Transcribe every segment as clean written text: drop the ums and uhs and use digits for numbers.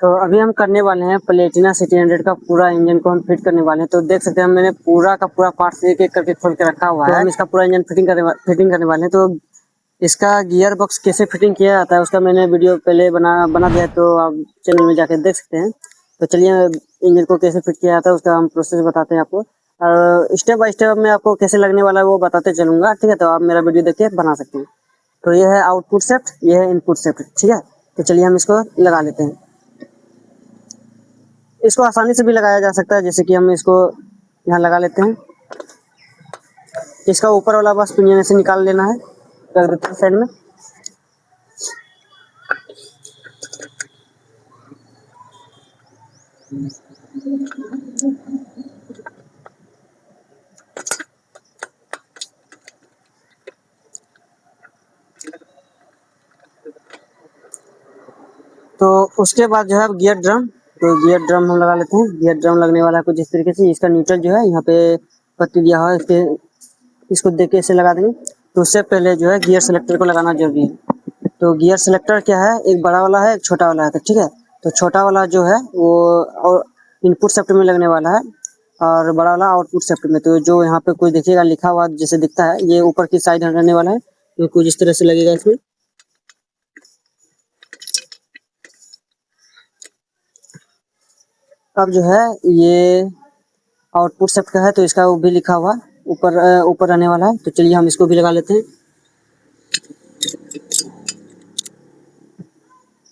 तो अभी हम करने वाले हैं प्लेटिना सिटी 100 का पूरा इंजन को हम फिट करने वाले हैं। तो देख सकते हैं मैंने पूरा का पूरा पार्ट्स एक एक करके खोल के रखा हुआ है। तो हम इसका पूरा इंजन फिटिंग करने वाले हैं। तो इसका गियर बॉक्स कैसे फिटिंग किया जाता है उसका मैंने वीडियो पहले बना दिया है, तो आप चैनल में जाकर देख सकते हैं। तो चलिए इंजन को कैसे फिट किया जाता है उसका हम प्रोसेस बताते हैं आपको, और स्टेप बाय स्टेप मैं आपको कैसे लगने वाला है वो बताते चलूंगा। ठीक है, तो आप मेरा वीडियो देख के बना सकते हैं। तो ये है आउटपुट सेफ्ट, ये है इनपुट सेफ्ट। ठीक है, तो चलिए हम इसको लगा लेते हैं। इसको आसानी से भी लगाया जा सकता है, जैसे कि हम इसको यहाँ लगा लेते हैं। इसका ऊपर वाला बस पिनियन से निकाल लेना है, रख देते हैं साइड में। तो उसके बाद जो है गियर ड्रम, तो गियर ड्रम हम लगा लेते हैं। गियर ड्रम लगने वाला है कुछ इस तरीके से। इसका न्यूट्रल जो है यहाँ पे पट्टी दिया हुआ है, इसको देख के इसे लगा देंगे। तो उससे पहले जो है गियर सेलेक्टर को लगाना जरूरी है। तो गियर सेलेक्टर क्या है, एक बड़ा वाला है एक छोटा वाला है। तो ठीक है, तो छोटा वाला जो है वो इनपुट सेफ्ट में लगने वाला है और बड़ा वाला आउटपुट सेफ्ट में। तो जो यहाँ पे कोई देखिएगा लिखा हुआ जैसे दिखता है, ये ऊपर की साइड रहने वाला है। तो कुछ इस तरह से लगेगा इसमें। अब जो है ये आउटपुट सेफ्ट का है, तो इसका वो भी लिखा हुआ ऊपर रहने वाला है। तो चलिए हम इसको भी लगा लेते हैं।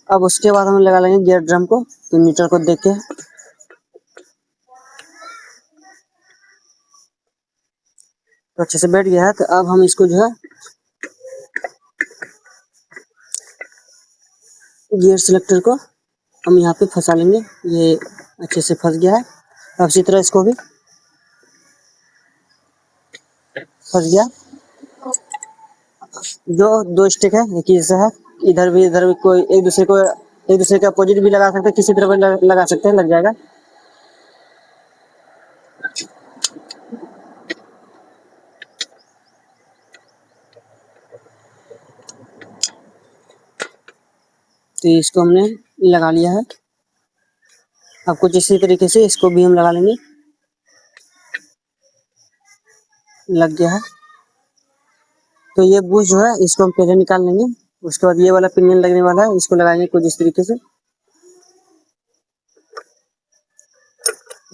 अब उसके बाद हम लगा लेंगे गियर ड्रम को। तो मीटर को देख के तो अच्छे से बैठ गया है। तो अब हम इसको जो है गियर सेलेक्टर को हम यहाँ पे फंसा लेंगे। ये अच्छे से फंस गया है। अब इसी तरह इसको भी फंस गया। जो दो स्टिक है एक ही जैसा है, इधर भी कोई एक दूसरे के अपोजिट भी लगा सकते हैं, किसी तरह भी लगा सकते हैं, लग जाएगा। तो इसको हमने लगा लिया है। अब कुछ इसी तरीके से इसको भी हम लगा लेंगे। लग गया है। तो ये बुश जो है इसको हम पहले निकाल लेंगे। उसके बाद ये वाला पिनियन लगने वाला है, इसको लगाएंगे कुछ इस तरीके से।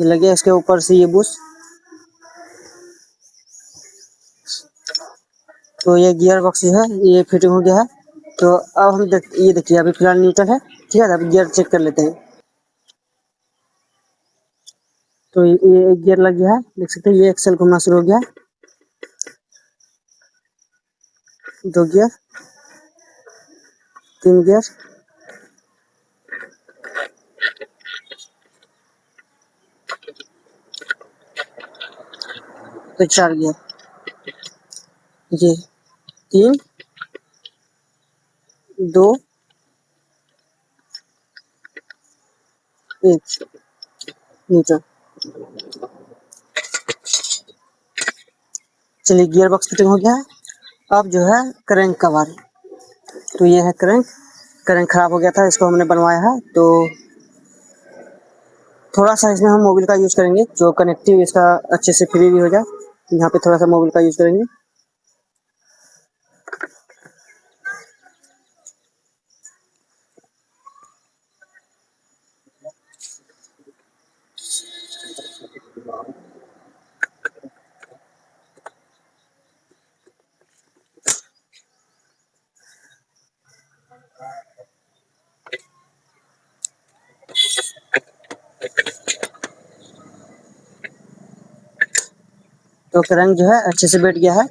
ये लग गया। इसके ऊपर से ये बुश। तो ये गियर बॉक्स जो है ये फिटिंग हो गया है। तो अब हम ये देखिए अभी फिलहाल न्यूट्रल है। ठीक है, अभी गियर चेक कर लेते हैं। तो ये एक गियर लग गया है, देख सकते हैं। ये एक्सेल घूमना शुरू हो गया है। दो गियर, तीन गियर, तो चार गियर। ये तीन, दो, एक, न्यूट्रल। चलिए गियर बॉक्स फिटिंग हो गया है। अब जो है क्रैंक का बारी। तो ये है क्रैंक खराब हो गया था, इसको हमने बनवाया है। तो थोड़ा सा इसमें हम मोबिल का यूज करेंगे, जो कनेक्टिव इसका अच्छे से फ्री भी हो जाए। यहाँ पे थोड़ा सा मोबिल का यूज करेंगे। तो क्रैंक जो है अच्छे से बैठ गया है।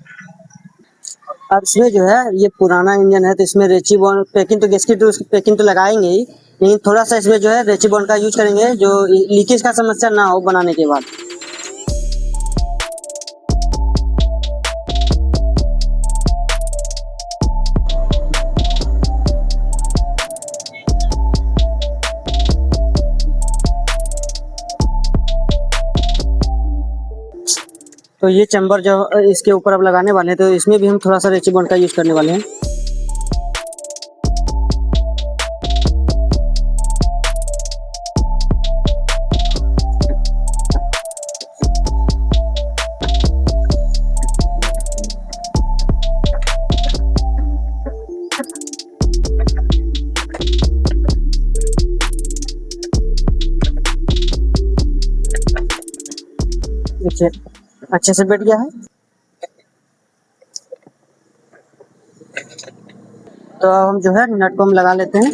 अब इसमें जो है ये पुराना इंजन है, तो इसमें रेची बॉन्ड पैकिंग तो गैस की पैकिंग तो लगाएंगे ही, लेकिन थोड़ा सा इसमें जो है रेची बॉन्ड का यूज करेंगे, जो लीकेज का समस्या ना हो बनाने के बाद। तो ये चैम्बर जो इसके ऊपर अब लगाने वाले हैं, तो इसमें भी हम थोड़ा सा रेची बॉन्ड का यूज करने वाले हैं। अच्छे अच्छे से बैठ गया है। तो अब हम जो है नट को हम लगा लेते हैं।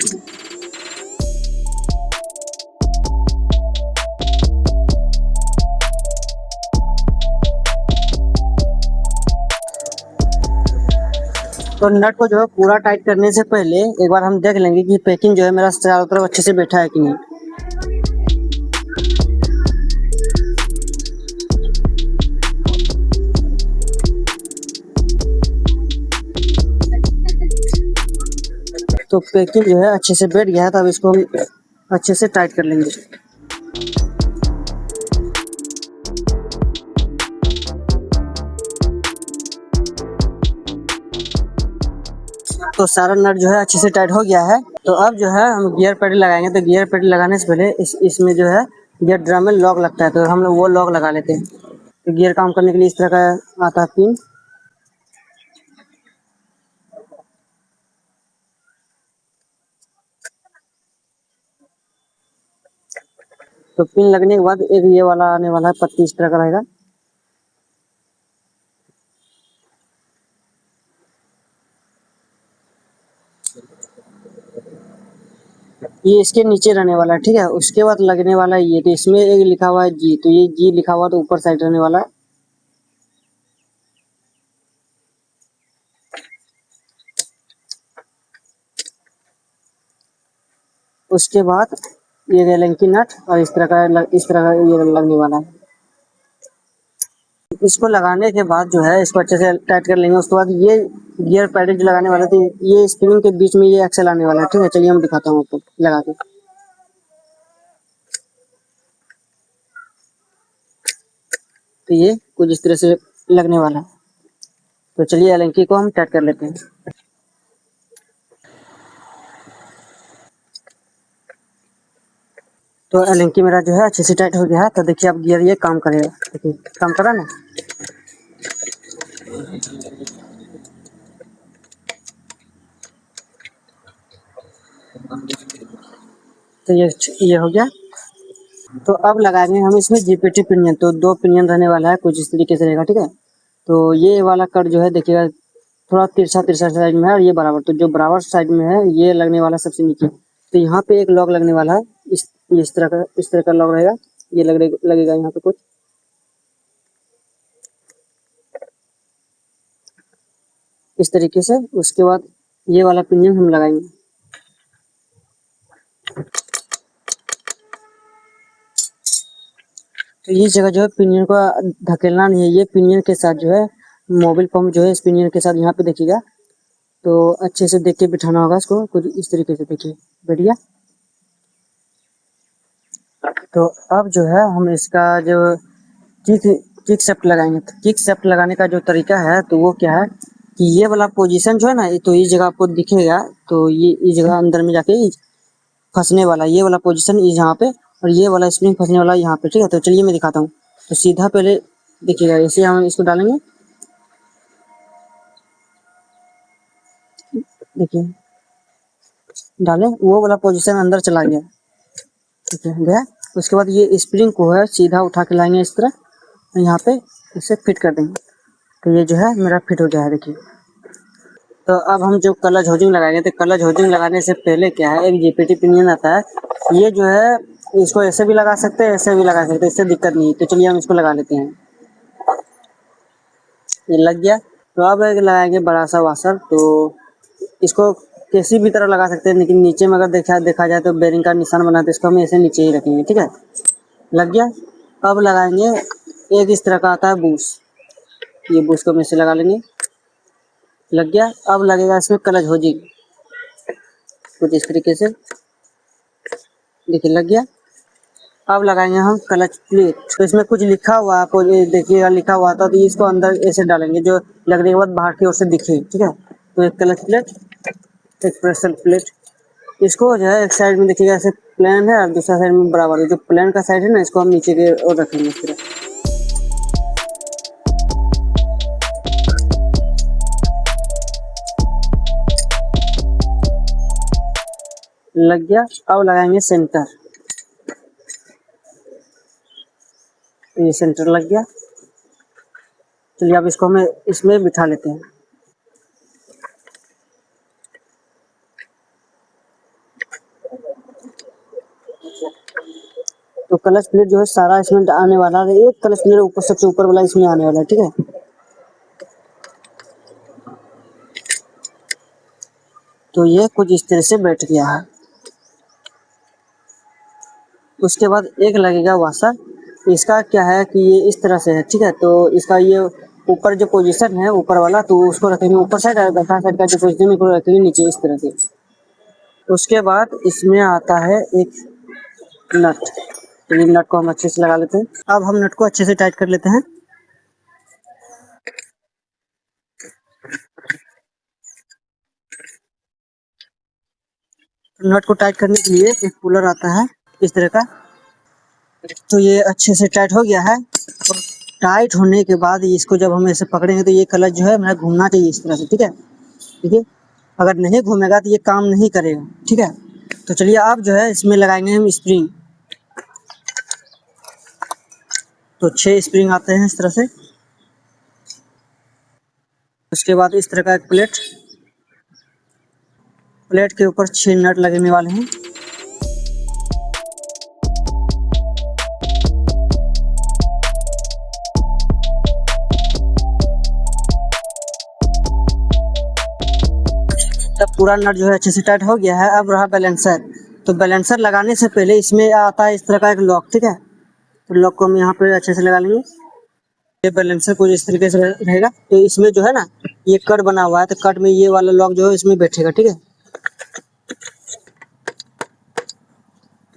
तो नट को जो है पूरा टाइट करने से पहले एक बार हम देख लेंगे कि पैकिंग जो है मेरा चारों तरफ अच्छे से बैठा है कि नहीं। तो पैकिंग जो है अच्छे से बैठ गया है, तो अब इसको हम अच्छे से टाइट कर लेंगे। तो सारा नट जो है अच्छे से टाइट हो गया है। तो अब जो है हम गियर पैडल लगाएंगे। तो गियर पैडल लगाने से पहले इसमें जो है गियर ड्रम में लॉक लगता है, तो हम लोग वो लॉक लगा लेते हैं। तो गियर काम करने के लिए इस तरह का आता है पिन। तो पिन लगने के बाद एक ये वाला आने वाला है पत्ती, इस तरह का रहेगा। ये इसके नीचे रहने वाला है, ठीक है। उसके बाद लगने वाला है ये, तो इसमें एक लिखा हुआ है जी, तो ये जी लिखा हुआ तो ऊपर साइड रहने वाला है। उसके बाद ये रेलिंग नट और इस तरह का ये लगने वाला है। इसको लगाने के बाद जो है इसको अच्छे से टाइट कर लेंगे। उसके बाद ये गियर पैडल जो लगाने वाले थे, ये स्प्रिंग के बीच में ये एक्सेल आने वाला है, ठीक है। चलिए हम दिखाता हूँ आपको लगा के। तो ये कुछ इस तरह से लगने वाला है। तो चलिए एलेंकी को हम टाइट कर लेते हैं। तो एलेंकी मेरा जो है अच्छे से टाइट हो गया है। तो देखिए अब गियर ये काम करेगा, देखिए काम करा ना। तो ये हो गया। तो अब लगाएंगे हम इसमें जीपीटी पिनियन। तो 2 पिनियन रहने वाला है, कुछ इस तरीके से रहेगा, ठीक है। तो ये वाला कट जो है देखिएगा थोड़ा तिरछा तिरछा साइड में है और ये बराबर। तो जो बराबर साइड में है ये लगने वाला सबसे नीचे। तो यहाँ पे एक लॉक लगने वाला है, इस तरह का लॉक रहेगा। ये लगेगा यहाँ पे कुछ इस तरीके से। उसके बाद ये वाला पिनियन हम लगाएंगे। तो ये जगह जो है पिनियन को धकेलना नहीं है, ये पिनियन के साथ जो है मोबिल पंप जो है इस पिनियन के साथ यहाँ पे देखिएगा। तो अच्छे से देख के बिठाना होगा इसको, कुछ इस तरीके से देखिए बढ़िया। तो अब जो है हम इसका जो किक सेफ्ट लगाएंगे। तो किक सेफ्ट लगाने का जो तरीका है तो वो क्या है कि ये वाला पोजीशन जो है ना, तो इस जगह आपको दिखेगा। तो ये इस जगह अंदर में जाके फंसने वाला ये वाला पोजीशन इस यहाँ पे, और ये वाला स्प्रिंग फंसने वाला यहाँ पे, ठीक है। तो चलिए मैं दिखाता हूँ। तो सीधा पहले देखिएगा, ऐसे हम इसको डालेंगे, देखिए डाले वो वाला पोजीशन अंदर चला गया, ठीक है गया। उसके बाद ये स्प्रिंग को है सीधा उठा के लाएंगे इस तरह, यहाँ पे इसे फिट कर देंगे। तो ये जो है मेरा फिट हो गया है, देखिए। तो अब हम जो कलच होजिंग लगाएंगे, तो कलच होजिंग लगाने से पहले क्या है, एक जीपीटी पिनियन आता है। ये जो है इसको ऐसे भी लगा सकते हैं, ऐसे भी लगा सकते हैं, इससे दिक्कत नहीं। तो चलिए हम इसको लगा लेते हैं। ये लग गया। तो अब एक लगाएंगे बड़ा सा वाशर। तो इसको किसी भी तरह लगा सकते हैं, लेकिन नीचे में अगर देखा जाए तो बेरिंग का निशान बना, तो इसको हम ऐसे नीचे ही रखेंगे, ठीक है। लग गया। अब लगाएंगे एक इस तरह का आता है बूश, ये बूश को हम ऐसे लगा लेंगे। लग गया। अब लगेगा इसमें कलच होजिंग, कुछ इस तरीके से, देखिए लग गया। अब लगाएंगे हम क्लच प्लेट। तो इसमें कुछ लिखा हुआ है, आपको देखिएगा लिखा हुआ था, तो इसको अंदर ऐसे डालेंगे जो लगने के बाद बाहर की ओर से दिखे, ठीक है। तो एक क्लच प्लेट, एक प्रेशर प्लेट। इसको जो है एक साइड में देखिएगा ऐसे प्लेन है और दूसरा साइड में बराबर है। जो प्लेन का साइड है ना, इसको हम नीचे की ओर रखेंगे इस तरह। लग गया। अब लगाएंगे सेंटर, ये सेंटर लग गया। चलिए अब इसको हमें इसमें बिठा लेते हैं। तो क्लच प्लेट जो है सारा इसमें आने वाला है, एक क्लच प्लेट ऊपर सबसे ऊपर वाला इसमें आने वाला है, ठीक है। तो ये कुछ इस तरह से बैठ गया है। उसके बाद एक लगेगा वाशर, इसका क्या है कि ये इस तरह से है, ठीक है। तो इसका ये ऊपर जो पोजीशन है ऊपर वाला, तो उसको रखेंगे ऊपर साइड, और बैठा साइड का जो पोजीशन है उसको रखेंगे नीचे इस तरह से। उसके बाद इसमें आता है एक नट, तो ये नट को हम अच्छे से लगा लेते हैं। अब हम नट को अच्छे से टाइट कर लेते हैं। नट को टाइट करने के लिए एक पुलर आता है इस तरह का, तो ये अच्छे से टाइट हो गया है। और टाइट होने के बाद इसको जब हम ऐसे पकड़ेंगे तो ये क्लच जो है मेरा घूमना चाहिए इस तरह से, ठीक है। ठीक है, अगर नहीं घूमेगा तो ये काम नहीं करेगा, ठीक है। तो चलिए अब जो है इसमें लगाएंगे हम स्प्रिंग। तो 6 स्प्रिंग आते हैं इस तरह से। उसके बाद इस तरह का एक प्लेट, प्लेट के ऊपर 6 नट लगने वाले हैं। तब पूरा नट जो है अच्छे से टाइट हो गया है। अब रहा बैलेंसर, तो बैलेंसर लगाने से पहले इसमें आता है इस तरह का एक लॉक, ठीक है। तो लॉक को हम यहाँ पे अच्छे से लगा लेंगे। ये बैलेंसर कुछ इस तरीके से रहेगा। तो इसमें जो है ना ये कट बना हुआ है, तो कट में ये वाला लॉक जो है इसमें बैठेगा, ठीक है।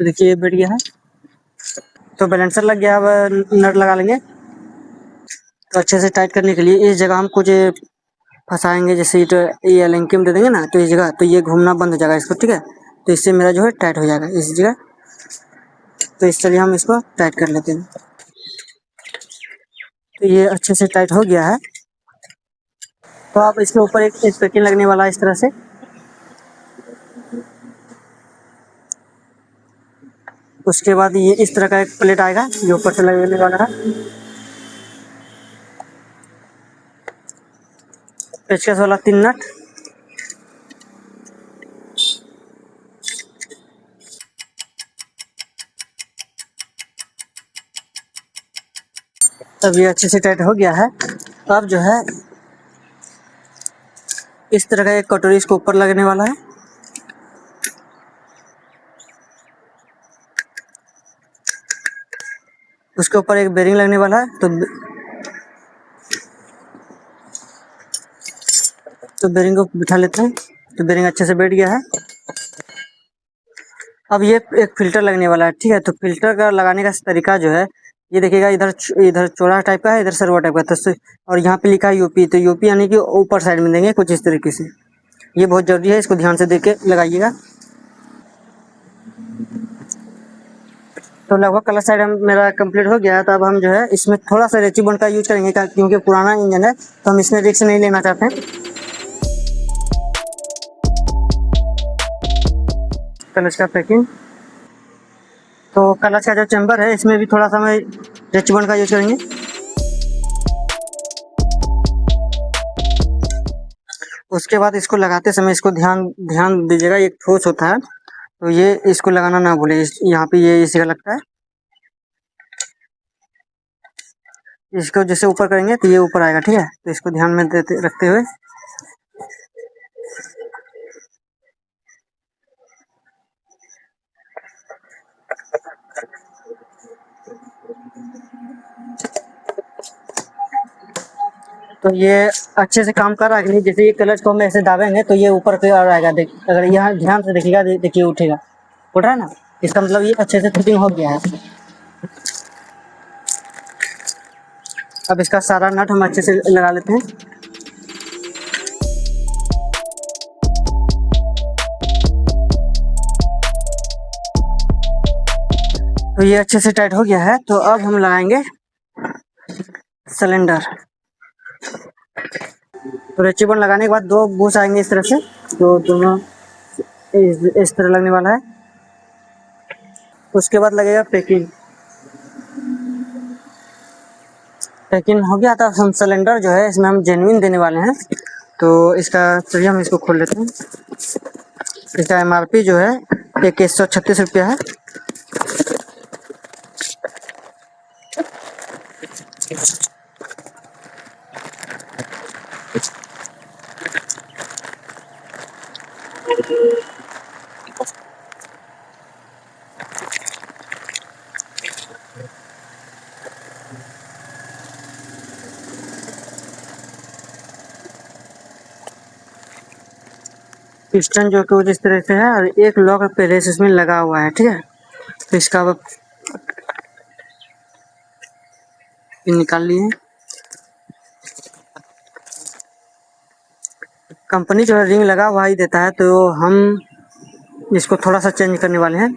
तो देखिए ये बैठ गया है। तो बैलेंसर लग गया, अब नट लगा लेंगे। तो अच्छे से टाइट करने के लिए इस जगह हम कुछ फंसाएंगे, जैसे ये एलेंकी में दे देंगे ना, तो इस जगह तो ये घूमना बंद हो जाएगा इसको, ठीक है। तो इससे मेरा जो है टाइट हो जाएगा इस जगह। तो इस तरह हम इसको टाइट कर लेते हैं। तो ये अच्छे से टाइट हो गया है। तो आप इसके ऊपर एक पैकिंग लगने वाला है इस तरह से। उसके बाद ये इस तरह का एक प्लेट आएगा जो ऊपर से लगने वाला है, पेचकस वाला 3 नट। अब ये अच्छे से टाइट हो गया है। अब जो है इस तरह का एक कटोरी इसको ऊपर लगने वाला है। उसके ऊपर एक बेरिंग लगने वाला है। तो बेरिंग को बिठा लेते हैं। तो बेरिंग अच्छे से बैठ गया है। अब ये एक फिल्टर लगने वाला है, ठीक है। तो फिल्टर का लगाने का तरीका जो है ये देखिएगा, इधर इधर चौड़ा टाइप का है, इधर सर्वर टाइप का। तो और यहाँ पे लिखा है यूपी, तो यूपी यानी कि ऊपर साइड में देंगे कुछ इस तरीके से। ये बहुत जरूरी है, इसको ध्यान से देख के लगाइएगा। तो लगभग कलर साइड मेरा कंप्लीट हो गया है। तो अब हम जो है इसमें थोड़ा सा रेची बॉन्ड का यूज करेंगे, क्योंकि पुराना इंजन है तो हम इसमें रिस्क नहीं लेना चाहते हैं। कलच का पैकिंग, तो कलच का जो चैम्बर है इसमें भी थोड़ा सा मैं रेची बॉन्ड का यूज करेंगे। उसके बाद इसको लगाते समय इसको ध्यान ध्यान दीजिएगा, एक ठोस होता है तो ये इसको लगाना ना भूले। यहाँ पे ये इसी का लगता है, इसको जैसे ऊपर करेंगे तो ये ऊपर आएगा, ठीक है। तो इसको ध्यान में रखते हुए तो ये अच्छे से काम कर रहा है कि नहीं। जैसे ये क्लच को हम ऐसे दाबेंगे तो ये ऊपर की ओर आएगा। अगर यहाँ ध्यान से देखिएगा, देखिए उठेगा, उठ रहा है ना, इसका मतलब ये अच्छे से फिटिंग हो गया है। अब इसका सारा नट हम अच्छे से लगा लेते हैं। तो ये अच्छे से टाइट हो गया है। तो अब हम लगाएंगे सिलेंडर। तो रेचीबन लगाने के बाद 2 बूस आएंगे इस तरह से, तो दोनों इस तरह लगने वाला है। उसके बाद लगेगा पैकिंग। लेकिन हो गया था। हम सिलेंडर जो है इसमें हम जेन्युइन देने वाले हैं, तो इसका चलिए हम इसको खोल लेते हैं। इसका MRP जो है 2136 रुपया है। पिस्टन जो कि कुछ इस तरह से है और एक लॉक पहले से इसमें लगा हुआ है, ठीक है। तो इसका अब निकाल लिए। कंपनी जो है रिंग लगा हुआ ही देता है, तो हम इसको थोड़ा सा चेंज करने वाले हैं।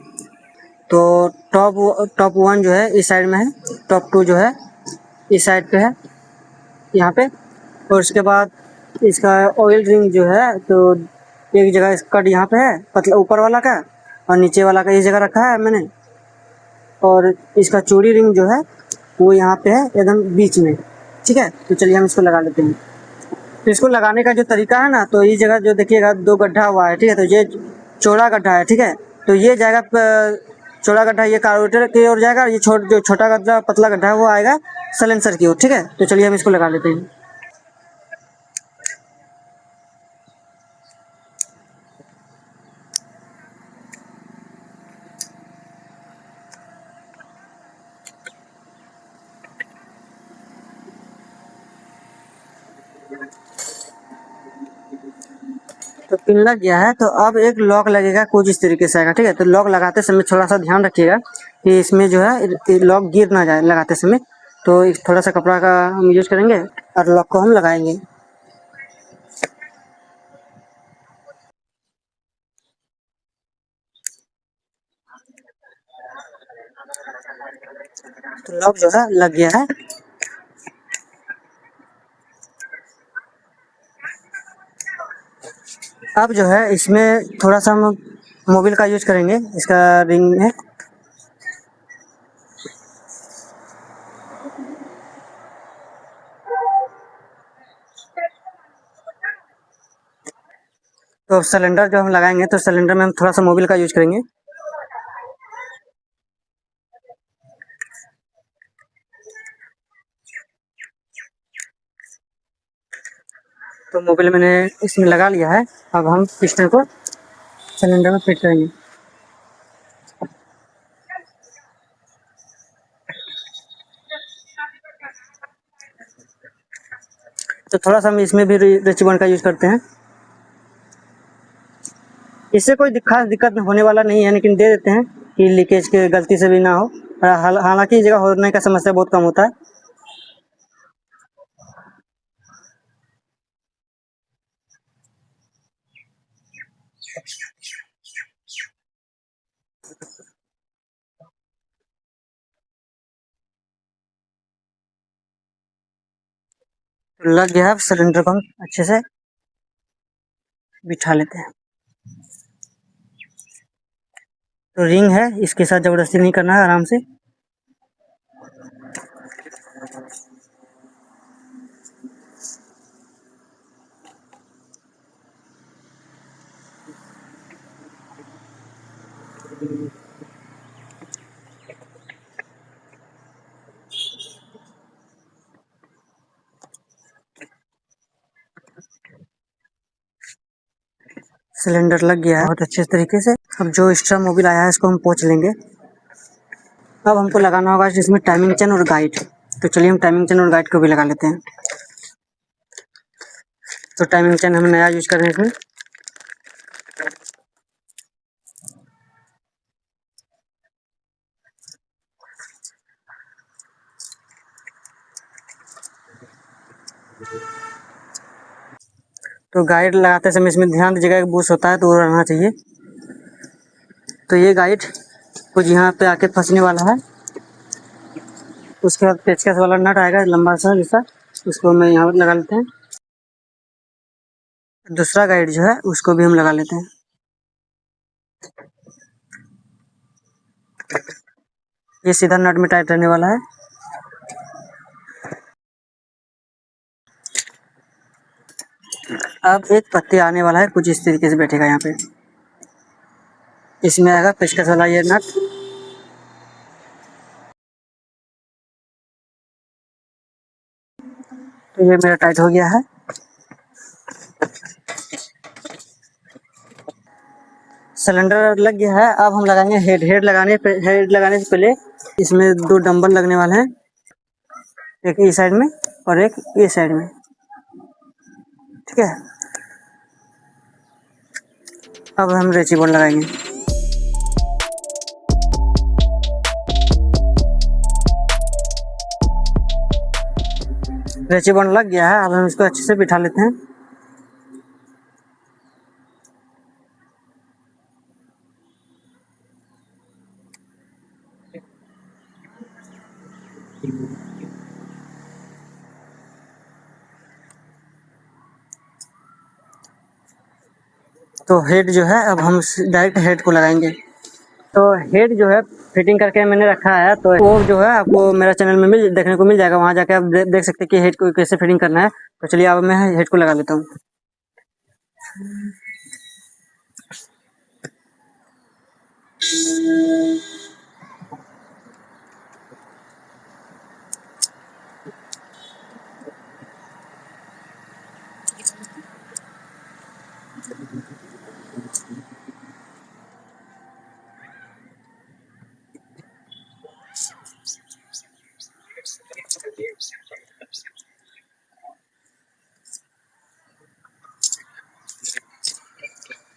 तो टॉप 1 जो है इस साइड में है, टॉप 2 जो है इस साइड पे है यहाँ पे। और उसके बाद इसका ऑयल रिंग जो है तो एक जगह इसका कट यहाँ पे है, पतला ऊपर वाला का, और नीचे वाला का इस जगह रखा है मैंने। और इसका चूड़ी रिंग जो है वो यहाँ पे है एकदम बीच में, ठीक है। तो चलिए हम इसको लगा लेते हैं। तो इसको लगाने का जो तरीका है ना, तो इस जगह जो देखिएगा 2 गड्ढा हुआ है, ठीक है। तो ये चौड़ा गड्ढा है, ठीक है। तो ये जाएगा चौड़ा गड्ढा ये कार्बोरेटर की ओर जाएगा, ये जो छोटा गड्ढा पतला गड्ढा है वो आएगा साइलेंसर की ओर, ठीक है। तो चलिए हम इसको लगा लेते हैं। तो पिन लग गया है, तो अब एक लॉक लगेगा कुछ इस तरीके से आएगा, ठीक है। तो लॉक लगाते समय थोड़ा सा ध्यान रखिएगा कि इसमें जो है लॉक गिर ना जाए लगाते समय। तो थोड़ा सा कपड़ा का हम यूज करेंगे और लॉक को हम लगाएंगे। तो लॉक जो है लग गया है। अब जो है इसमें थोड़ा सा हम मोबिल का यूज करेंगे इसका रिंग में। तो सिलेंडर जो हम लगाएंगे तो सिलेंडर में हम थोड़ा सा मोबिल का यूज करेंगे। तो मोबिल मैंने इसमें लगा लिया है। अब हम पिस्टन को सिलेंडर में फिट करेंगे। तो थोड़ा सा हम इसमें भी रिचिबन का यूज करते हैं। इससे कोई खास दिक्कत होने वाला नहीं है, लेकिन दे देते हैं कि लीकेज के गलती से भी ना हो। हालांकि इस जगह होने का समस्या बहुत कम होता है। लग गया है। सिलेंडर को हम अच्छे से बिठा लेते हैं। तो रिंग है, इसके साथ जबरदस्ती नहीं करना है, आराम से। सिलेंडर लग गया है बहुत अच्छे तरीके से। अब जो एक्स्ट्रा मोबिल आया है इसको हम पोंछ लेंगे। अब हमको लगाना होगा जिसमें टाइमिंग चेन और गाइड। तो चलिए हम टाइमिंग चेन और गाइड को भी लगा लेते हैं। तो टाइमिंग चेन हम नया यूज कर रहे हैं इसमें। तो गाइड लगाते समय इसमें ध्यान दीजिएगा कि बूस्ट होता है तो वो रहना चाहिए। तो ये गाइड कुछ यहाँ पे आके फंसने वाला है। उसके बाद पेचकस वाला नट आएगा लंबा सा जैसा, उसको मैं यहाँ पर लगा लेते हैं। दूसरा गाइड जो है उसको भी हम लगा लेते हैं। ये सीधा नट में टाइट रहने वाला है। अब एक पत्ती आने वाला है, कुछ इस तरीके से बैठेगा यहाँ पे। इसमें आएगा पेचकस वाला ये नट। तो ये मेरा टाइट हो गया है। सिलेंडर लग गया है। अब हम लगाएंगे हेड। हेड लगाने से पहले इसमें 2 डंबल लगने वाले हैं, एक इस साइड में और एक ये साइड में, ठीक है। अब हम रेची बोर्ड लगाएंगे। रेची बोर्ड लग गया है। अब हम इसको अच्छे से बिठा लेते हैं। तो हेड जो है, अब हम डायरेक्ट हेड को लगाएंगे। तो हेड जो है फिटिंग करके मैंने रखा है, तो वो जो है आपको मेरा चैनल में देखने को मिल जाएगा। वहाँ जाके आप देख सकते हैं कि हेड को कैसे फिटिंग करना है। तो चलिए अब मैं हेड को लगा लेता हूँ।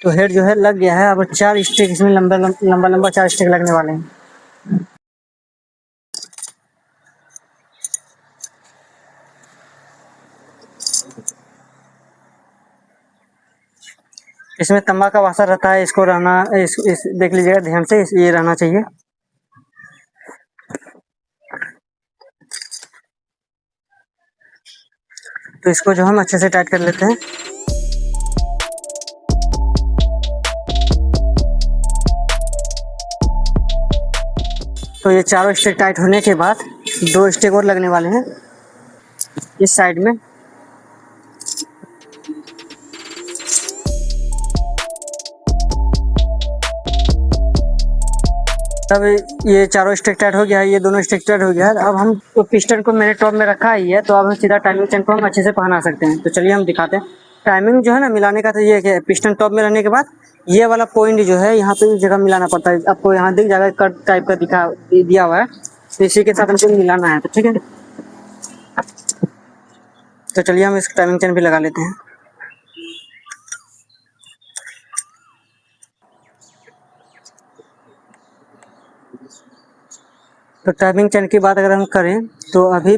तो हेड जो है लग गया है। अब 4 स्टिक इसमें लंबा 4 स्टिक लगने वाले हैं। इसमें तंबा का वाशर रहता है, इसको रहना इस देख लीजिएगा ध्यान से, ये रहना चाहिए। तो इसको जो हम अच्छे से टाइट कर लेते हैं। तो ये चारों स्टिक टाइट होने के बाद 2 स्टिक और लगने वाले हैं इस साइड में। अब ये चारों स्टिक टाइट हो गया है, ये दोनों स्टिक टाइट हो गया है। अब हम तो पिस्टन को मेरे टॉप में रखा ही है, तो अब हम सीधा टाइमिंग चेन को हम अच्छे से पहना सकते हैं। तो चलिए हम दिखाते हैं। टाइमिंग जो है ना मिलाने का, तो ये है पिस्टन टॉप में रहने के बाद ये वाला पॉइंट जो है यहाँ पे इस जगह मिलाना पड़ता है। आपको यहाँ दिख जाएगा कट टाइप का दिया हुआ है, तो इसी के साथ हमको मिलाना है। तो ठीक है, तो चलिए हम इस टाइमिंग चेन भी लगा लेते हैं। तो टाइमिंग चेन की बात अगर हम करें तो अभी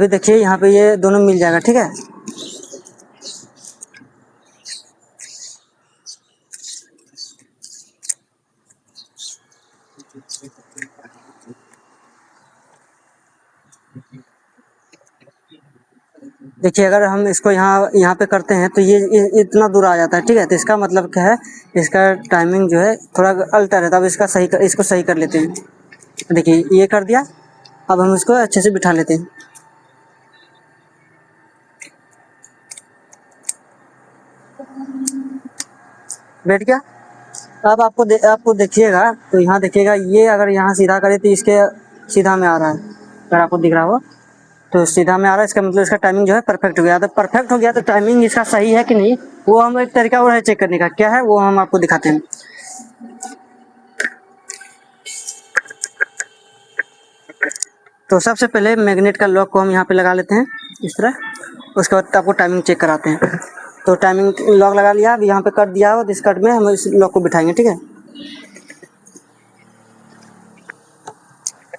देखिए यहाँ पे ये दोनों मिल जाएगा, ठीक है। देखिए अगर हम इसको यहाँ पे करते हैं तो ये इतना दूर आ जाता है, ठीक है। तो इसका मतलब क्या है, इसका टाइमिंग जो है थोड़ा अल्टर है। तब इसको सही कर लेते हैं। देखिए ये कर दिया। अब हम इसको अच्छे से बिठा लेते हैं। बैठ गया। अब आपको देखिएगा, तो यहाँ देखिएगा ये अगर यहाँ सीधा करे तो इसके सीधा में आ रहा है। अगर आपको दिख रहा हो तो सीधा में आ रहा है, इसका मतलब इसका टाइमिंग जो है परफेक्ट हो गया। तो परफेक्ट हो गया तो टाइमिंग इसका सही है कि नहीं, वो हम एक तरीका और है चेक करने का। क्या है वो हम आपको दिखाते हैं। तो सबसे पहले मैग्नेट का लॉक को हम यहाँ पे लगा लेते हैं इस तरह। उसके बाद आपको टाइमिंग चेक कराते हैं। तो टाइमिंग लॉक लगा लिया, अब यहाँ पे कट दिया हो, इस कट में हम इस लॉक को बिठाएंगे, ठीक है।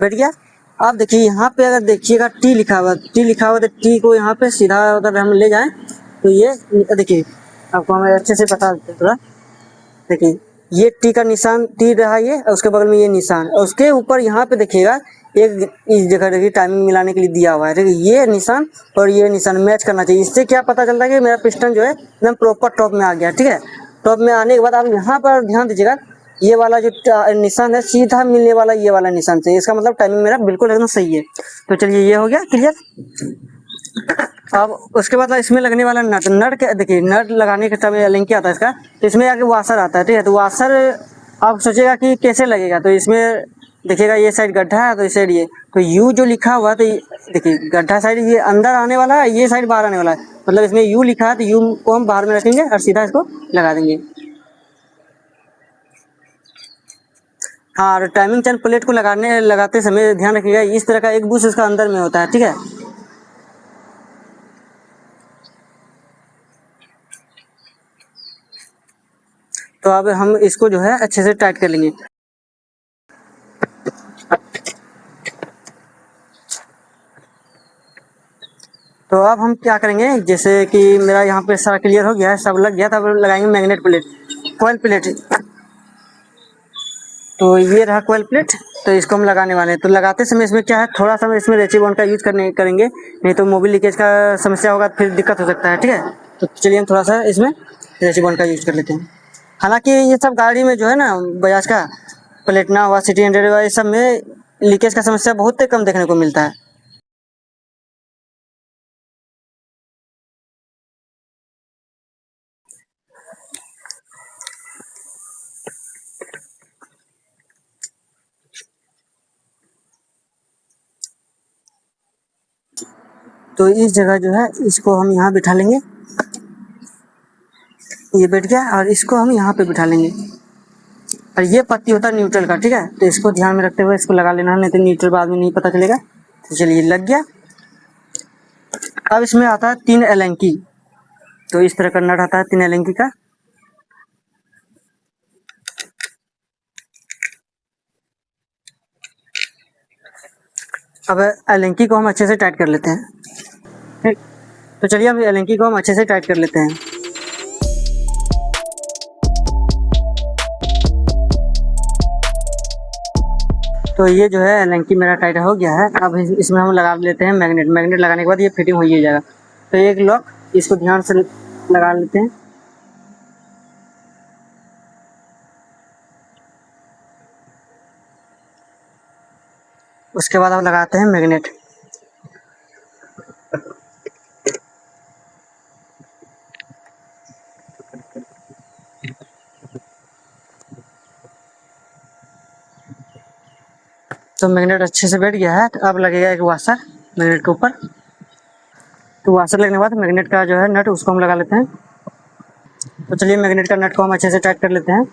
बैठ गया। अब देखिए यहाँ पे अगर देखिएगा टी लिखा हुआ तो टी को यहाँ पे सीधा अगर हम ले जाएं तो ये देखिए, आपको हम अच्छे से बता देते हैं थोड़ा। देखिए ये टी का निशान, टी रहा ये, और उसके बगल में ये निशान, और उसके ऊपर यहाँ पे देखिएगा एक इस जगह देखिए टाइमिंग मिलाने के लिए दिया हुआ है। देखिए ये निशान और ये निशान मैच करना चाहिए। इससे क्या पता चलता है कि मेरा पिस्टन जो है एकदम प्रॉपर टॉप में आ गया, ठीक है। टॉप में आने के बाद आप यहाँ पर ध्यान दीजिएगा, ये वाला जो निशान है सीधा मिलने वाला ये वाला निशान से, इसका मतलब टाइमिंग मेरा बिल्कुल एकदम सही है। तो चलिए ये हो गया क्लियर। अब उसके बाद इसमें लगने वाला नट नट के देखिए, नट लगाने के समय लिंक क्या आता है इसका, तो इसमें आगे वाशर आता है, ठीक है। तो वाशर आप सोचेगा कि कैसे लगेगा, तो इसमें देखिएगा ये साइड गड्ढा है तो इस साइड ये, तो यू जो लिखा हुआ है तो देखिए गड्ढा साइड ये अंदर आने वाला है, ये साइड बाहर आने वाला है, मतलब इसमें यू लिखा है तो यू को हम बाहर में रखेंगे और सीधा इसको लगा देंगे। हाँ, और टाइमिंग चेन प्लेट को लगाते समय ध्यान रखिएगा इस तरह का एक बुश इसका अंदर में होता है, ठीक है। तो अब हम इसको जो है अच्छे से टाइट कर लेंगे। तो अब हम क्या करेंगे, जैसे कि मेरा यहाँ पे सारा क्लियर हो गया है, सब लग गया, तब लगाएंगे मैग्नेट प्लेट, कॉइल प्लेट। तो ये रहा कॉइल प्लेट, तो इसको हम लगाने वाले हैं। तो लगाते समय इसमें क्या है, थोड़ा सा इसमें रेचीबॉन्ड का यूज करेंगे, नहीं तो मोबिल लीकेज का समस्या होगा, फिर दिक्कत हो सकता है, ठीक है। तो चलिए हम थोड़ा सा इसमें रेचीबॉन्ड का यूज कर लेते हैं। हालांकि ये सब गाड़ी में जो है ना, बजाज का प्लेटिना हुआ, सिटी 100 हुआ, ये सब में लीकेज का समस्या बहुत कम देखने को मिलता है। तो इस जगह जो है इसको हम यहाँ बिठा लेंगे, ये बैठ गया, और इसको हम यहाँ पे बिठा लेंगे। और ये पत्ती होता है न्यूट्रल का, ठीक है। तो इसको ध्यान में रखते हुए इसको लगा लेना, नहीं तो न्यूट्रल बाद में नहीं पता चलेगा। तो चलिए लग गया। अब इसमें आता है 3 एलेंकी, तो इस तरह का नट आता है 3 एलेंकी का। अब एलेंकी को हम अच्छे से टाइट कर लेते हैं, ठीक। तो चलिए अब एलेंकी को हम अच्छे से टाइट कर लेते हैं। तो ये जो है एलेंकी मेरा टाइट हो गया है। अब इसमें हम लगा लेते हैं मैग्नेट। मैग्नेट लगाने के बाद ये फिटिंग हो ही जाएगा। तो एक लॉक इसको ध्यान से लगा लेते हैं। उसके बाद अब लगाते हैं मैग्नेट। तो मैग्नेट अच्छे से बैठ गया है। अब लगेगा एक वाशर मैग्नेट के ऊपर। तो वाशर लगने के बाद मैग्नेट का जो है नट उसको हम लगा लेते हैं। तो चलिए मैग्नेट का नट को हम अच्छे से टाइट कर लेते हैं।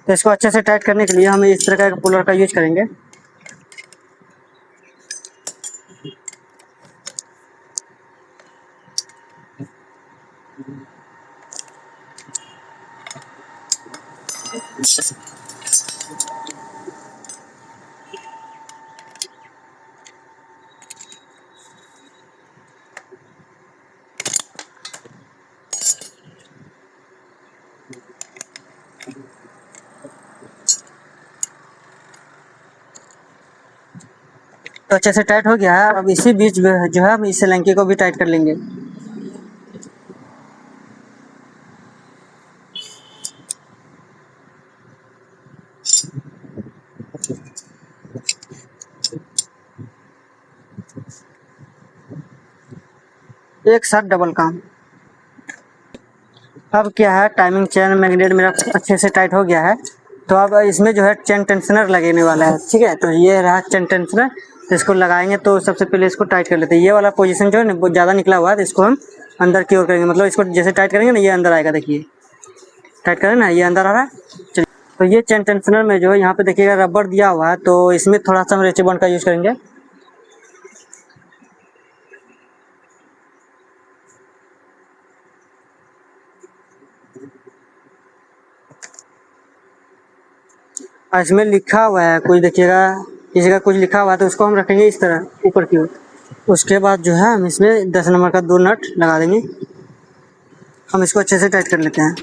तो इसको अच्छे से टाइट करने के लिए हम इस तरह का पुलर का यूज करेंगे। तो अच्छे से टाइट हो गया है। अब इसी बीच जो है हम इस एलेंकी को भी टाइट कर लेंगे। एक साथ डबल काम। अब क्या है, टाइमिंग चेन मैग्नेट मेरा अच्छे से टाइट हो गया है। तो अब इसमें जो है चेन टेंशनर लगने वाला है, ठीक है। तो ये रहा चेन टेंशनर। तो इसको लगाएंगे तो सबसे पहले इसको टाइट कर लेते हैं। ये वाला पोजीशन जो है ना बहुत ज़्यादा निकला हुआ है, तो इसको हम अंदर की ओर करेंगे। मतलब इसको जैसे टाइट करेंगे ना, ये अंदर आएगा। देखिए टाइट करें ना, ये अंदर आ रहा है। चलिए, तो ये चेन टेंशनर में जो है यहाँ पे देखिएगा रबर दिया हुआ है, तो इसमें थोड़ा सा हम रेचेबॉन्ड का यूज करेंगे। और इसमें लिखा हुआ है कुछ, देखिएगा किसी का कुछ लिखा हुआ है, तो उसको हम रखेंगे इस तरह ऊपर की ओर। उसके बाद जो है हम इसमें 10 नंबर का 2 नट लगा देंगे। हम इसको अच्छे से टाइट कर लेते हैं।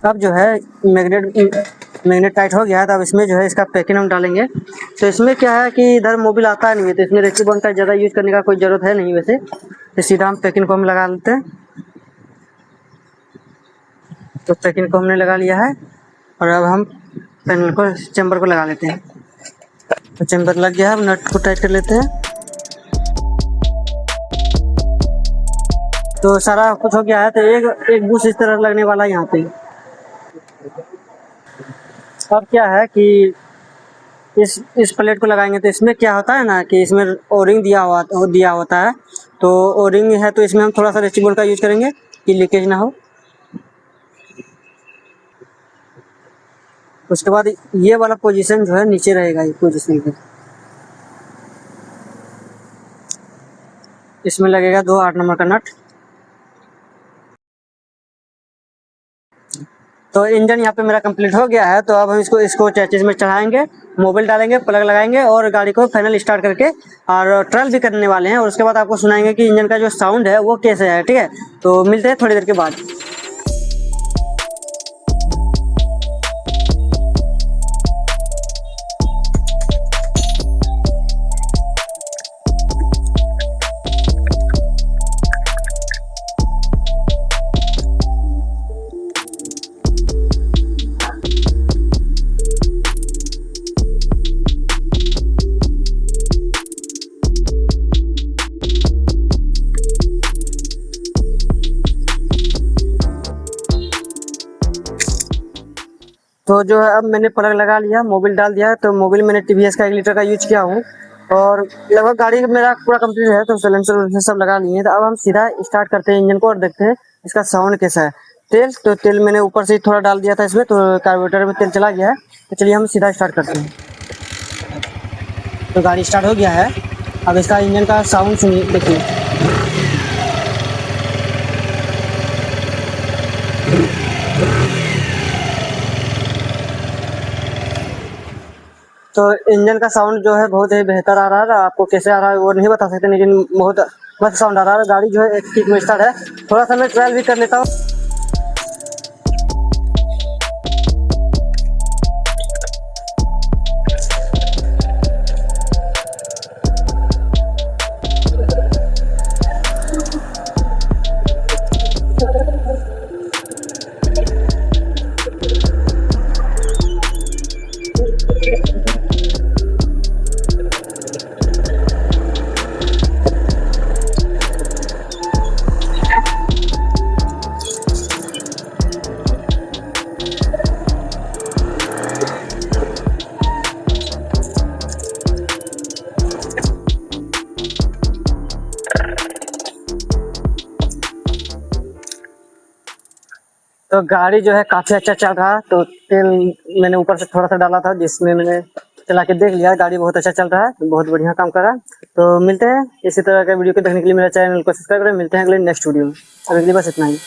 अब जो है मैग्नेट टाइट हो गया है। तो अब इसमें जो है इसका पैकिंग हम डालेंगे। तो इसमें क्या है कि इधर मोबिल आता नहीं है, तो इसमें रेचीबॉन्ड का ज़्यादा यूज करने का कोई ज़रूरत है नहीं वैसे। तो सीधा हम पैकिंग को हम लगा लेते हैं। तो पैकिंग को हमने लगा लिया है और अब हम पैनल को चेम्बर को लगा लेते हैं। तो चेम्बर लग गया है, अब नट को टाइट कर लेते हैं। तो सारा कुछ हो गया है। तो एक बुश इस तरह लगने वाला है यहाँ पे। अब क्या है कि इस प्लेट को लगाएंगे तो इसमें क्या होता है ना कि इसमें ओरिंग दिया होता है। तो ओरिंग है तो इसमें हम थोड़ा सा रेस्टिंग बोल्ट का यूज करेंगे कि लीकेज ना हो। उसके बाद ये वाला पोजीशन जो है नीचे रहेगा, ये पोजीशन पे इसमें लगेगा 2 8 नंबर का नट। तो इंजन यहाँ पे मेरा कंप्लीट हो गया है। तो अब हम इसको चेसिस में चढ़ाएंगे, मोबिल डालेंगे, प्लग लगाएंगे और गाड़ी को फाइनल स्टार्ट करके और ट्रायल भी करने वाले हैं। और उसके बाद आपको सुनाएंगे कि इंजन का जो साउंड है वो कैसे है। ठीक है, तो मिलते हैं थोड़ी देर के बाद। तो जो है अब मैंने प्लग लगा लिया, मोबिल डाल दिया। तो मोबिल मैंने टीवीएस का 1 लीटर का यूज किया हूँ और लगभग गाड़ी मेरा पूरा कंप्लीट है। तो सिलेंसर सब लगा लिए। तो अब हम सीधा स्टार्ट करते हैं इंजन को और देखते हैं इसका साउंड कैसा है। तो तेल मैंने ऊपर से थोड़ा डाल दिया था इसमें, तो कार्बोरेटर में तेल चला गया है। तो चलिए हम सीधा स्टार्ट करते हैं। तो गाड़ी स्टार्ट हो गया है। अब इसका इंजन का साउंड सुनिए, देखिए। तो इंजन का साउंड जो है बहुत ही बेहतर आ रहा है। आपको कैसे आ रहा है वो नहीं बता सकते, लेकिन बहुत मस्त साउंड आ रहा है। गाड़ी जो है एक किक में स्टार्ट है। थोड़ा सा मैं ट्रायल भी कर लेता हूँ। तो गाड़ी जो है काफी अच्छा चल रहा है। तो तेल मैंने ऊपर से थोड़ा सा डाला था, जिसमें मैंने चला के देख लिया। गाड़ी बहुत अच्छा चल रहा है, बहुत बढ़िया काम कर रहा है। तो मिलते हैं इसी तरह का वीडियो को देखने के लिए मेरा चैनल को सब्सक्राइब करें। मिलते हैं अगले नेक्स्ट वीडियो में। अभी के लिए बस इतना ही।